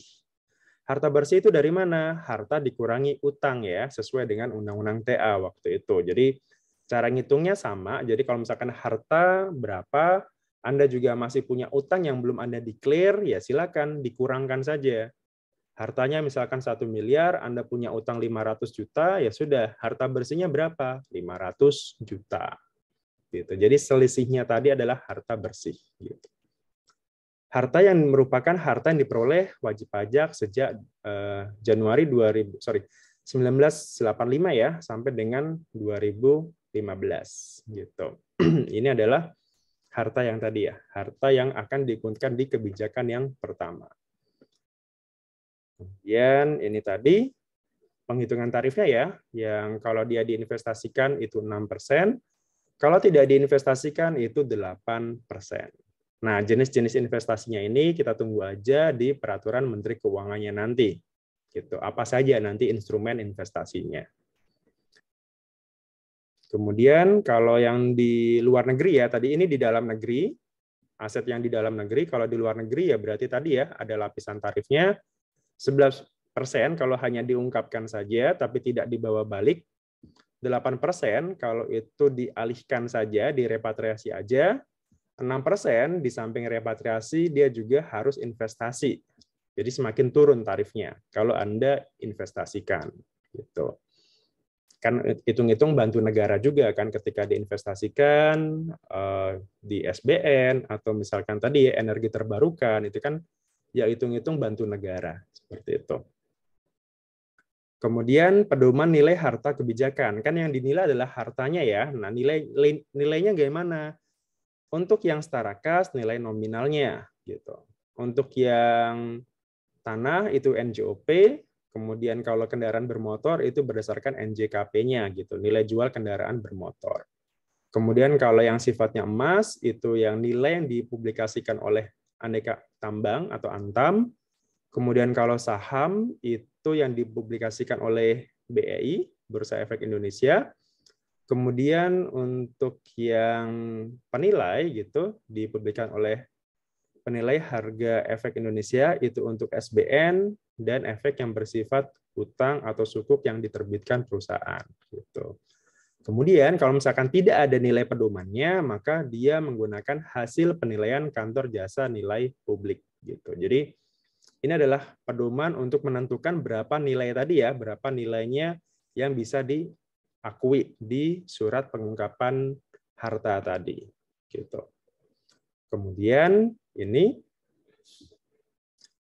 Harta bersih itu dari mana? Harta dikurangi utang ya, sesuai dengan Undang-Undang TA waktu itu. Jadi cara ngitungnya sama, jadi kalau misalkan harta berapa, Anda juga masih punya utang yang belum Anda declare, ya silakan dikurangkan saja. Hartanya misalkan 1 miliar, Anda punya utang 500 juta, ya sudah, harta bersihnya berapa? 500 juta. Gitu. Jadi selisihnya tadi adalah harta bersih. Gitu. Harta yang merupakan harta yang diperoleh wajib pajak sejak Januari 1985 ya, sampai dengan 2015 gitu. Ini adalah harta yang tadi ya, harta yang akan diikutkan di kebijakan yang pertama. Kemudian ini tadi penghitungan tarifnya ya, yang kalau dia diinvestasikan itu 6%, kalau tidak diinvestasikan itu 8%. Nah, jenis-jenis investasinya ini kita tunggu aja di peraturan Menteri Keuangannya nanti. Gitu. Apa saja nanti instrumen investasinya. Kemudian kalau yang di luar negeri ya, tadi ini di dalam negeri, aset yang di dalam negeri, kalau di luar negeri ya berarti tadi ya ada lapisan tarifnya 11% kalau hanya diungkapkan saja tapi tidak dibawa balik, 8% kalau itu dialihkan saja, direpatriasi aja, 6% di samping repatriasi dia juga harus investasi. Jadi semakin turun tarifnya kalau Anda investasikan gitu. Kan hitung-hitung bantu negara juga kan ketika diinvestasikan di SBN atau misalkan tadi energi terbarukan itu kan ya hitung-hitung bantu negara seperti itu. Kemudian pedoman nilai harta kebijakan kan yang dinilai adalah hartanya ya. Nah nilainya bagaimana? Untuk yang setara kas nilai nominalnya gitu. Untuk yang tanah itu NJOP. Kemudian kalau kendaraan bermotor itu berdasarkan NJKP-nya gitu, nilai jual kendaraan bermotor. Kemudian kalau yang sifatnya emas itu yang nilai yang dipublikasikan oleh Aneka Tambang atau Antam. Kemudian kalau saham itu yang dipublikasikan oleh BEI, Bursa Efek Indonesia. Kemudian untuk yang penilai gitu dipublikasikan oleh penilai harga efek Indonesia itu untuk SBN dan efek yang bersifat utang atau sukuk yang diterbitkan perusahaan. Gitu. Kemudian kalau misalkan tidak ada nilai pedomannya, maka dia menggunakan hasil penilaian kantor jasa nilai publik. Gitu. Jadi ini adalah pedoman untuk menentukan berapa nilai tadi ya, berapa nilainya yang bisa diakui di surat pengungkapan harta tadi. Gitu. Kemudian ini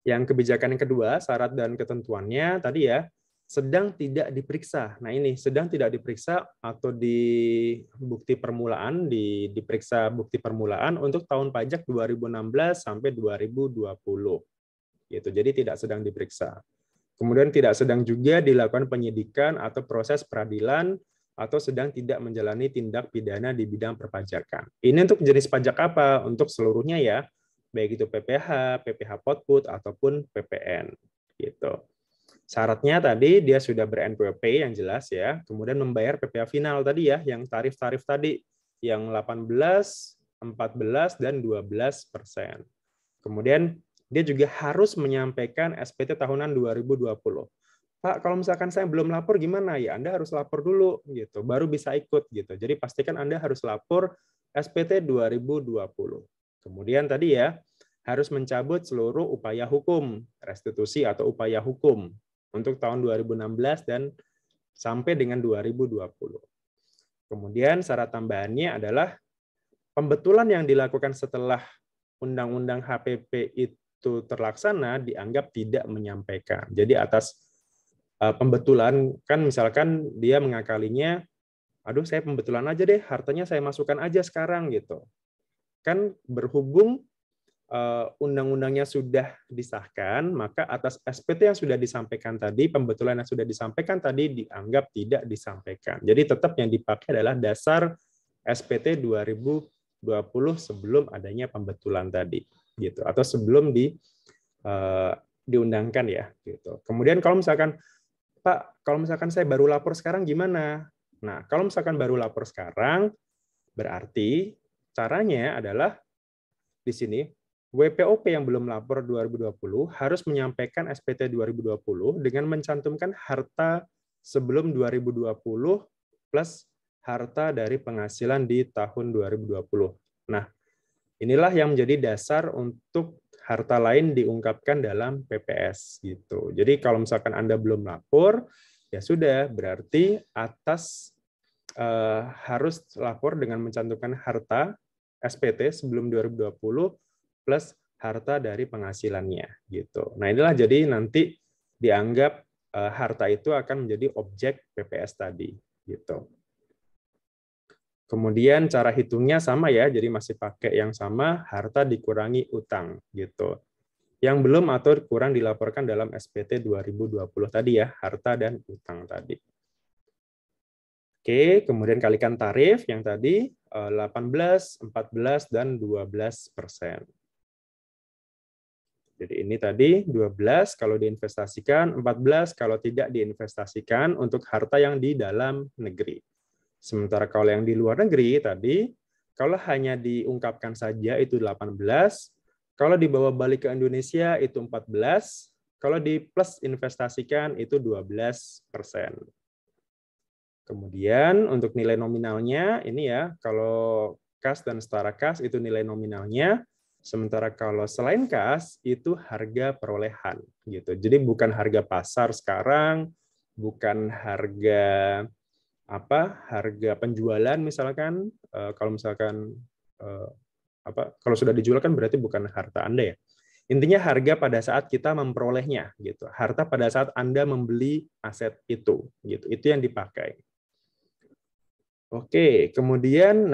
yang kebijakan yang kedua, syarat dan ketentuannya tadi ya, sedang tidak diperiksa. Nah ini, sedang tidak diperiksa atau di bukti permulaan, diperiksa bukti permulaan untuk tahun pajak 2016 sampai 2020. Gitu. Jadi tidak sedang diperiksa. Kemudian tidak sedang juga dilakukan penyidikan atau proses peradilan atau sedang tidak menjalani tindak pidana di bidang perpajakan. Ini untuk jenis pajak apa? Untuk seluruhnya ya, baik itu PPH, PPH Potput ataupun PPN. Gitu. Syaratnya tadi dia sudah ber-NPWP yang jelas ya, kemudian membayar PPH final tadi ya, yang tarif-tarif tadi yang 18, 14 dan 12%. Kemudian dia juga harus menyampaikan SPT tahunan 2020. Pak, kalau misalkan saya belum lapor gimana? Ya Anda harus lapor dulu gitu, baru bisa ikut gitu. Jadi pastikan Anda harus lapor SPT 2020. Kemudian tadi ya, harus mencabut seluruh upaya hukum, restitusi atau upaya hukum untuk tahun 2016 dan sampai dengan 2020. Kemudian syarat tambahannya adalah pembetulan yang dilakukan setelah undang-undang HPP itu terlaksana dianggap tidak menyampaikan. Jadi atas pembetulan, kan misalkan dia mengakalinya, aduh saya pembetulan aja deh, hartanya saya masukkan aja sekarang gitu. Kan berhubung undang-undangnya sudah disahkan, maka atas SPT yang sudah disampaikan tadi, pembetulan yang sudah disampaikan tadi dianggap tidak disampaikan. Jadi tetap yang dipakai adalah dasar SPT 2020 sebelum adanya pembetulan tadi, gitu. Atau sebelum diundangkan ya, gitu. Kemudian kalau misalkan Pak, kalau misalkan saya baru lapor sekarang gimana? Nah, kalau misalkan baru lapor sekarang, berarti caranya adalah di sini WPOP yang belum lapor 2020 harus menyampaikan SPT 2020 dengan mencantumkan harta sebelum 2020 plus harta dari penghasilan di tahun 2020. Nah, inilah yang menjadi dasar untuk harta lain diungkapkan dalam PPS gitu. Jadi kalau misalkan Anda belum lapor, ya sudah, berarti atas harus lapor dengan mencantumkan harta SPT sebelum 2020 plus harta dari penghasilannya gitu. Nah, inilah jadi nanti dianggap harta itu akan menjadi objek PPS tadi gitu. Kemudian cara hitungnya sama ya, jadi masih pakai yang sama, harta dikurangi utang gitu. Yang belum atau kurang dilaporkan dalam SPT 2020 tadi ya, harta dan utang tadi. Oke, kemudian kalikan tarif yang tadi 18, 14, dan 12%. Jadi ini tadi 12 kalau diinvestasikan, 14 kalau tidak diinvestasikan untuk harta yang di dalam negeri. Sementara kalau yang di luar negeri tadi, kalau hanya diungkapkan saja itu 18, kalau dibawa balik ke Indonesia itu 14, kalau di plus investasikan itu 12%. Kemudian untuk nilai nominalnya, ini ya, kalau kas dan setara kas itu nilai nominalnya, sementara kalau selain kas itu harga perolehan gitu. Jadi bukan harga pasar sekarang, bukan harga harga penjualan misalkan, kalau misalkan kalau sudah dijual kan berarti bukan harta Anda ya. Intinya harga pada saat kita memperolehnya gitu. Harta pada saat Anda membeli aset itu gitu. Itu yang dipakai. Oke, kemudian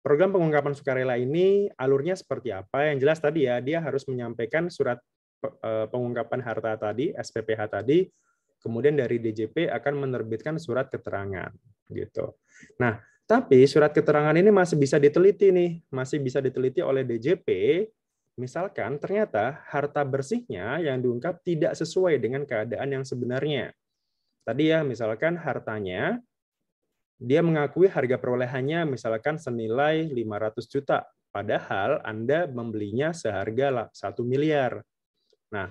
program pengungkapan sukarela ini alurnya seperti apa? Yang jelas tadi ya, dia harus menyampaikan surat pengungkapan harta tadi, SPPH tadi, kemudian dari DJP akan menerbitkan surat keterangan gitu. Nah, tapi surat keterangan ini masih bisa diteliti nih, masih bisa diteliti oleh DJP. Misalkan ternyata harta bersihnya yang diungkap tidak sesuai dengan keadaan yang sebenarnya. Tadi ya, misalkan hartanya dia mengakui harga perolehannya misalkan senilai 500 juta, padahal Anda membelinya seharga 1 miliar. Nah,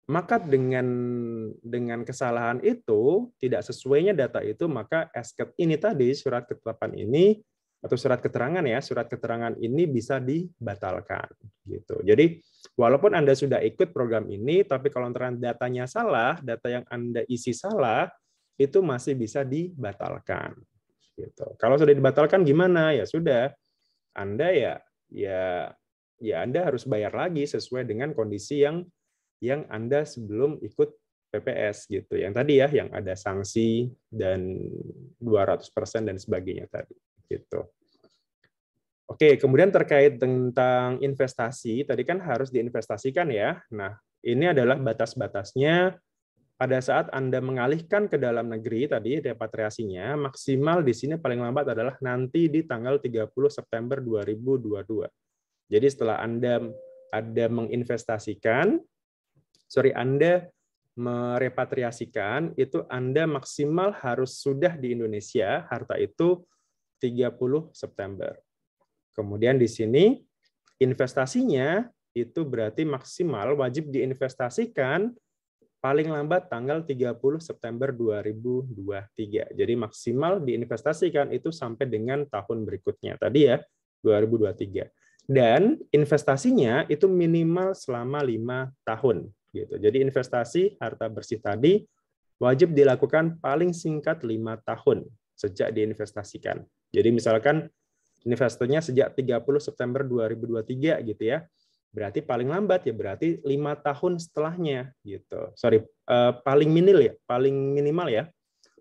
maka dengan kesalahan itu, tidak sesuainya data itu, maka SKET ini tadi, surat ketetapan ini, atau surat keterangan ya, surat keterangan ini bisa dibatalkan. Gitu. Jadi, walaupun Anda sudah ikut program ini, tapi kalau ternyata datanya salah, data yang Anda isi salah, itu masih bisa dibatalkan. Gitu. Kalau sudah dibatalkan gimana? Ya sudah, Anda ya Anda harus bayar lagi sesuai dengan kondisi yang Anda sebelum ikut PPS gitu. Yang tadi ya, yang ada sanksi dan 200% dan sebagainya tadi gitu. Oke, kemudian terkait tentang investasi, tadi kan harus diinvestasikan ya. Nah, ini adalah batas-batasnya pada saat Anda mengalihkan ke dalam negeri tadi repatriasinya, maksimal di sini paling lambat adalah nanti di tanggal 30 September 2022. Jadi setelah Anda menginvestasikan, Anda merepatriasikan, itu Anda maksimal harus sudah di Indonesia, harta itu 30 September. Kemudian di sini investasinya itu berarti maksimal wajib diinvestasikan paling lambat tanggal 30 September 2023. Jadi maksimal diinvestasikan itu sampai dengan tahun berikutnya. Tadi ya, 2023. Dan investasinya itu minimal selama 5 tahun. Gitu. Jadi investasi harta bersih tadi wajib dilakukan paling singkat 5 tahun sejak diinvestasikan. Jadi misalkan investornya sejak 30 September 2023 gitu ya. Berarti paling lambat ya berarti 5 tahun setelahnya gitu. Sorry, paling minimal ya.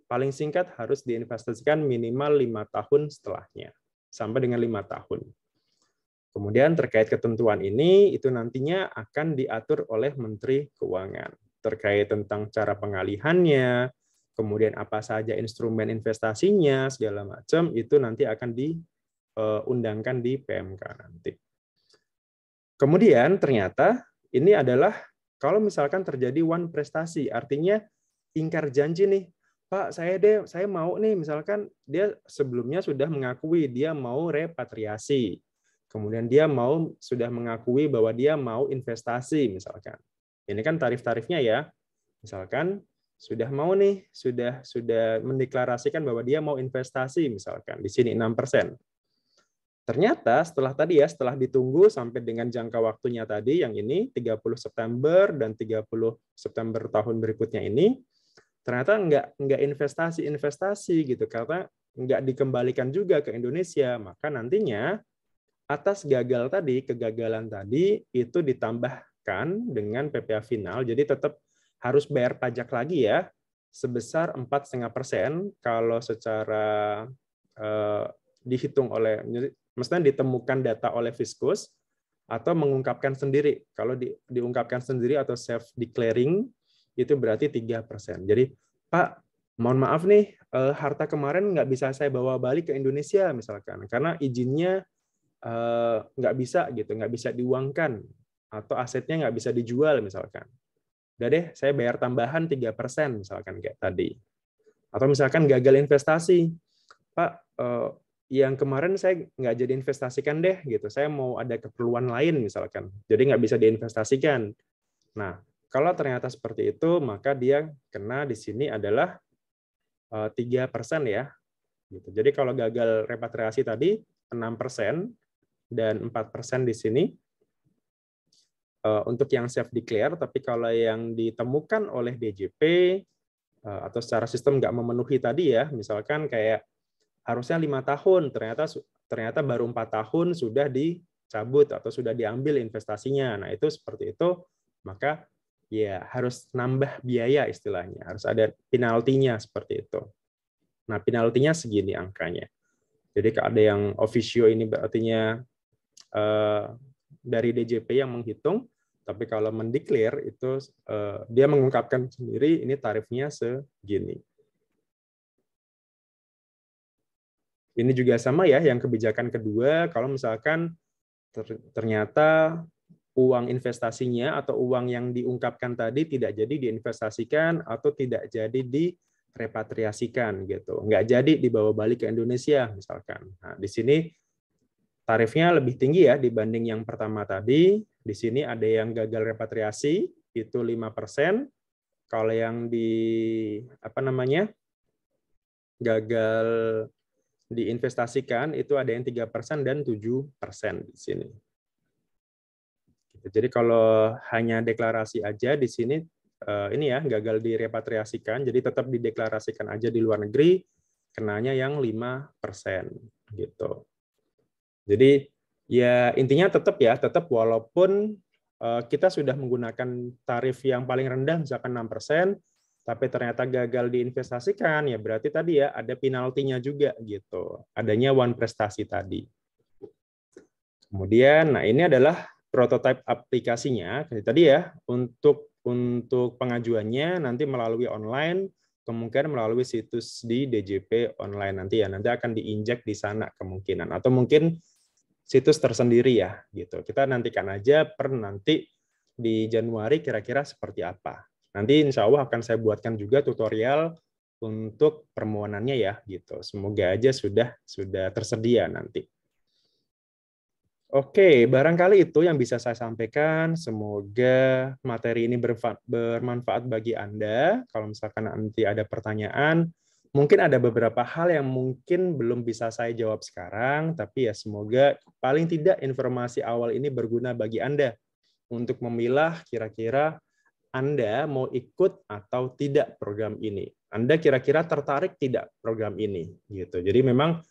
Paling singkat harus diinvestasikan minimal 5 tahun setelahnya. Sampai dengan 5 tahun. Kemudian terkait ketentuan ini, itu nantinya akan diatur oleh Menteri Keuangan. Terkait tentang cara pengalihannya, kemudian apa saja instrumen investasinya, segala macam, itu nanti akan diundangkan di PMK nanti. Kemudian ternyata ini adalah kalau misalkan terjadi one prestasi, artinya ingkar janji nih, Pak, saya mau nih, misalkan dia sebelumnya sudah mengakui dia mau repatriasi, kemudian dia sudah mengakui bahwa dia mau investasi, misalkan. Ini kan tarif-tarifnya ya, misalkan sudah mau nih, sudah mendeklarasikan bahwa dia mau investasi, misalkan di sini 6%. Ternyata setelah ditunggu sampai dengan jangka waktunya tadi, yang ini 30 September dan 30 September tahun berikutnya ini, ternyata nggak investasi gitu, karena nggak dikembalikan juga ke Indonesia. Maka nantinya atas kegagalan tadi, itu ditambahkan dengan PPh final, jadi tetap harus bayar pajak lagi ya, sebesar 4,5% kalau secara dihitung oleh, maksudnya ditemukan data oleh Fiskus, atau mengungkapkan sendiri. Kalau diungkapkan sendiri atau self-declaring, itu berarti 3%. Jadi, Pak, mohon maaf nih, harta kemarin nggak bisa saya bawa balik ke Indonesia, misalkan, karena izinnya nggak bisa gitu, nggak bisa diuangkan, atau asetnya nggak bisa dijual, misalkan. Udah deh, saya bayar tambahan 3%, misalkan kayak tadi. Atau misalkan gagal investasi, Pak, yang kemarin saya nggak jadi investasikan deh, gitu. Saya mau ada keperluan lain, misalkan. Jadi nggak bisa diinvestasikan. Nah, kalau ternyata seperti itu, maka dia kena di sini adalah 3% ya. Gitu. Jadi kalau gagal repatriasi tadi 6% dan 4% di sini untuk yang self declare, tapi kalau yang ditemukan oleh DJP atau secara sistem nggak memenuhi tadi ya, misalkan kayak harusnya 5 tahun, ternyata baru 4 tahun sudah dicabut atau sudah diambil investasinya. Nah, itu seperti itu, maka ya harus nambah biaya istilahnya, harus ada penaltinya seperti itu. Nah, penaltinya segini angkanya. Jadi kalau ada yang officio ini artinya dari DJP yang menghitung, tapi kalau mendeklar itu dia mengungkapkan sendiri ini tarifnya segini. Ini juga sama ya, yang kebijakan kedua, kalau misalkan ternyata uang investasinya atau uang yang diungkapkan tadi tidak jadi diinvestasikan atau tidak jadi direpatriasikan gitu, nggak jadi dibawa balik ke Indonesia misalkan. Nah, di sini tarifnya lebih tinggi ya dibanding yang pertama tadi. Di sini ada yang gagal repatriasi itu 5%, kalau yang gagal diinvestasikan itu ada yang 3% dan 7% di sini. Jadi kalau hanya deklarasi aja di sini ini ya gagal direpatriasikan, jadi tetap dideklarasikan aja di luar negeri, kenanya yang 5% gitu. Jadi ya intinya tetap walaupun kita sudah menggunakan tarif yang paling rendah misalkan 6%, tapi ternyata gagal diinvestasikan, ya berarti tadi ya ada penaltinya juga gitu. Adanya one prestasi tadi. Kemudian, nah ini adalah prototipe aplikasinya. Tadi ya, untuk pengajuannya nanti melalui online, kemungkinan melalui situs di DJP online nanti ya. Nanti akan diinjek di sana kemungkinan. Atau mungkin situs tersendiri ya. Gitu. Kita nantikan aja per nanti di Januari kira-kira seperti apa. Nanti insya Allah akan saya buatkan juga tutorial untuk permohonannya ya gitu. Semoga aja sudah tersedia nanti. Oke, barangkali itu yang bisa saya sampaikan. Semoga materi ini bermanfaat bagi Anda. Kalau misalkan nanti ada pertanyaan, mungkin ada beberapa hal yang mungkin belum bisa saya jawab sekarang, tapi ya semoga paling tidak informasi awal ini berguna bagi Anda untuk memilah kira-kira Anda mau ikut atau tidak program ini. Anda kira-kira tertarik tidak program ini gitu. Jadi memang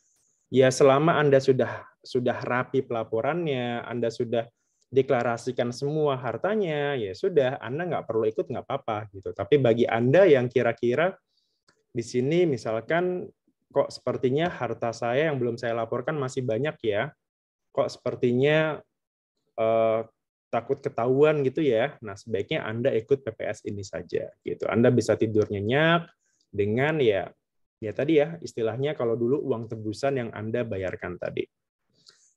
Ya, selama Anda sudah rapi pelaporannya, Anda sudah deklarasikan semua hartanya, ya sudah, Anda nggak perlu ikut, nggak apa-apa gitu. Tapi bagi Anda yang kira-kira di sini misalkan kok sepertinya harta saya yang belum saya laporkan masih banyak ya, kok sepertinya eh, takut ketahuan gitu ya. Nah, sebaiknya Anda ikut PPS ini saja gitu. Anda bisa tidur nyenyak dengan ya tadi ya, istilahnya kalau dulu uang tebusan yang Anda bayarkan tadi.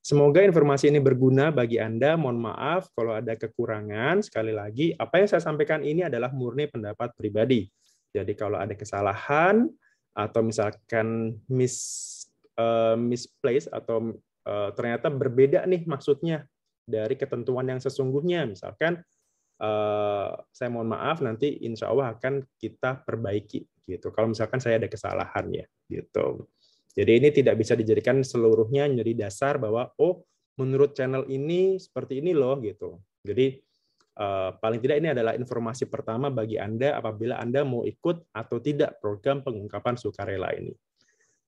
Semoga informasi ini berguna bagi Anda. Mohon maaf kalau ada kekurangan. Sekali lagi, apa yang saya sampaikan ini adalah murni pendapat pribadi. Jadi kalau ada kesalahan atau misalkan misplace atau ternyata berbeda nih maksudnya dari ketentuan yang sesungguhnya, misalkan saya mohon maaf, nanti insya Allah akan kita perbaiki gitu. Kalau misalkan saya ada kesalahan ya gitu. Jadi ini tidak bisa dijadikan seluruhnya menjadi dasar bahwa oh menurut channel ini seperti ini loh gitu. Jadi paling tidak ini adalah informasi pertama bagi Anda apabila Anda mau ikut atau tidak program pengungkapan sukarela ini.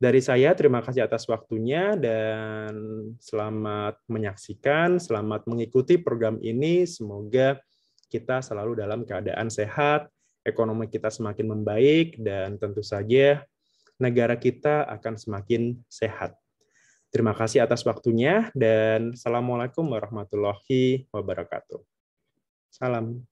Dari saya, terima kasih atas waktunya dan selamat menyaksikan, selamat mengikuti program ini. Semoga kita selalu dalam keadaan sehat, ekonomi kita semakin membaik, dan tentu saja negara kita akan semakin sehat. Terima kasih atas waktunya, dan Assalamualaikum warahmatullahi wabarakatuh. Salam.